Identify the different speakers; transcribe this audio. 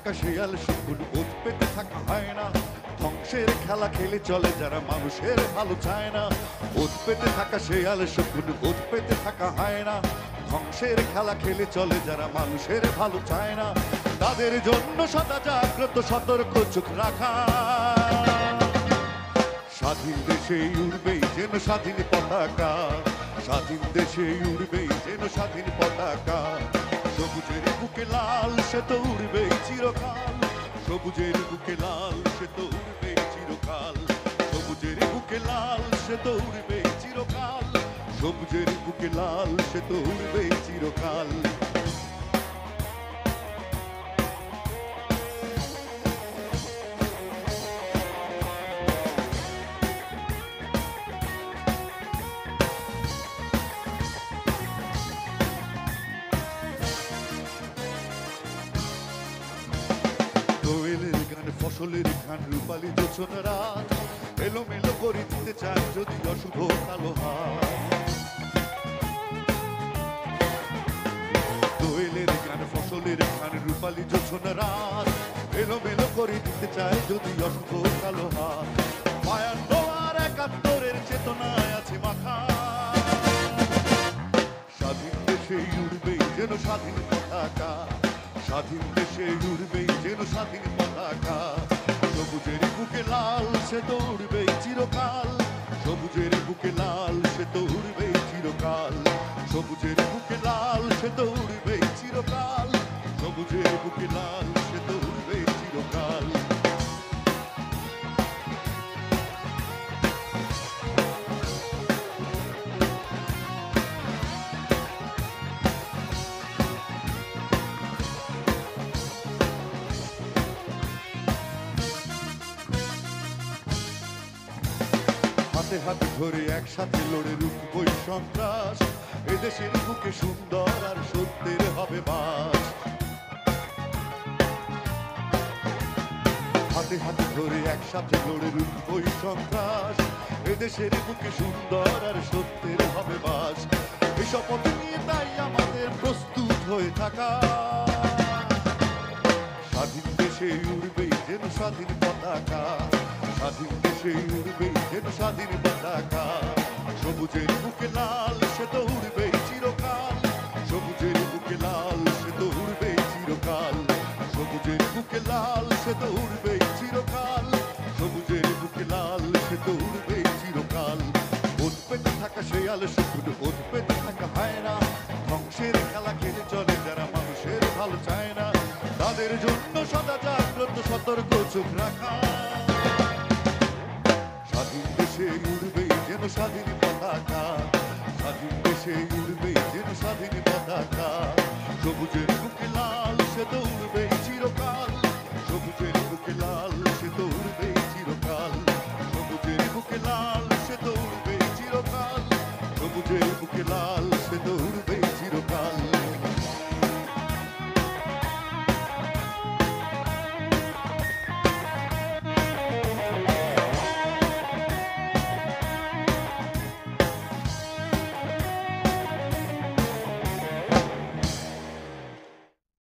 Speaker 1: থাকা শিয়াল শুকুর ওত পেতে থাকা হয় না, ধ্বংসের খেলা খেলে চলে যারা মানুষের ভালো চায় না। ওত পেতে থাকা শিয়াল শুকুর ওত পেতে থাকা হয় না, ধ্বংসের খেলা খেলে চলে যারা মানুষের ভালো চায় না। তাদের জন্য সদা জাগ্রত সতর্ক চোখ রাখা। স্বাধীন দেশে উড়বেই যেন স্বাধীন পতাকা, স্বাধীন দেশে উড়বেই যেন স্বাধীন পতাকা। সবুজের বুকে লাল সে তো উড়বেই চিরকাল, সবুজের বুকে লাল সে তো উড়বেই চিরকাল। সবুজের বুকে লাল সে তো উড়বেই চিরকাল, সবুজের বুকে লাল সে তো উড়বেই চিরকাল। দোয়েলের গান ফসলের গান রূপালী জোছন রাত, এলোমেলো করে দিতে চায় যদি অশুভ কালো হাত। দোয়েলের গান ফসলের গান রূপালী জোছন রাত, এলোমেলো করে দিতে চায় যদি অশুভ কালো হাত। ৫২ আর ৭১-এর চেতনায় আছে মাখা, স্বাধীন দেশে উড়বেই যেন স্বাধীন পতাকা, স্বাধীন দেশে উড়বেই যেন স্বাধীন পতাকা। সবুজের বুকে লাল সে তো উড়বেই চিরকাল, সবুজের বুকে লাল সে তো উড়বেই চিরকাল। সবুজের বুকে লাল সে তো উড়বেই চিরকাল, সবুজের বুকে লাল সে তো উড়বেই চিরকাল। হাতে হাতে ধরে একসাথে লড়ে রুখবই সন্ত্রাস, এদেশের বুকে সুন্দর আর সত্যের হবে বাস। হাতে হাতে ধরে একসাথে লড়ে রুখবই সন্ত্রাস, এদেশের বুকে সুন্দর আর সত্যের হবে বাস। এই শপথ নিয়ে তাই আমাদের প্রস্তুত হয়ে থাকা, স্বাধীন দেশে উড়বেই যেন স্বাধীন পতাকা, স্বাধীন দেশে উড়বেই যেন স্বাধীন পতাকা। সবুজের বুকে লাল সে তো উড়বেই চিরকাল, সবুজের বুকে লাল সে তো উড়বেই চিরকাল। সবুজের বুকে লাল সে তো উড়বেই চিরকাল, সবুজের বুকে লাল সে তো উড়বেই চিরকাল। ওত পেতে থাকা শেয়াল শুকুর ওত পেতে থাকা হয় না, ধ্বংসের খেলা খেলে চলে যারা মানুষের ভালো চায় না। তাদের জন্য সদা জাগ্রত সতর্ক চোখ রাখা। স্বাধীন দেশে উড়বেই যেন স্বাধীন পতাকা, স্বাধীন দেশে উড়বেই যেন স্বাধীন পতাকা। সবুজের বুকে লাল সে তো উড়বে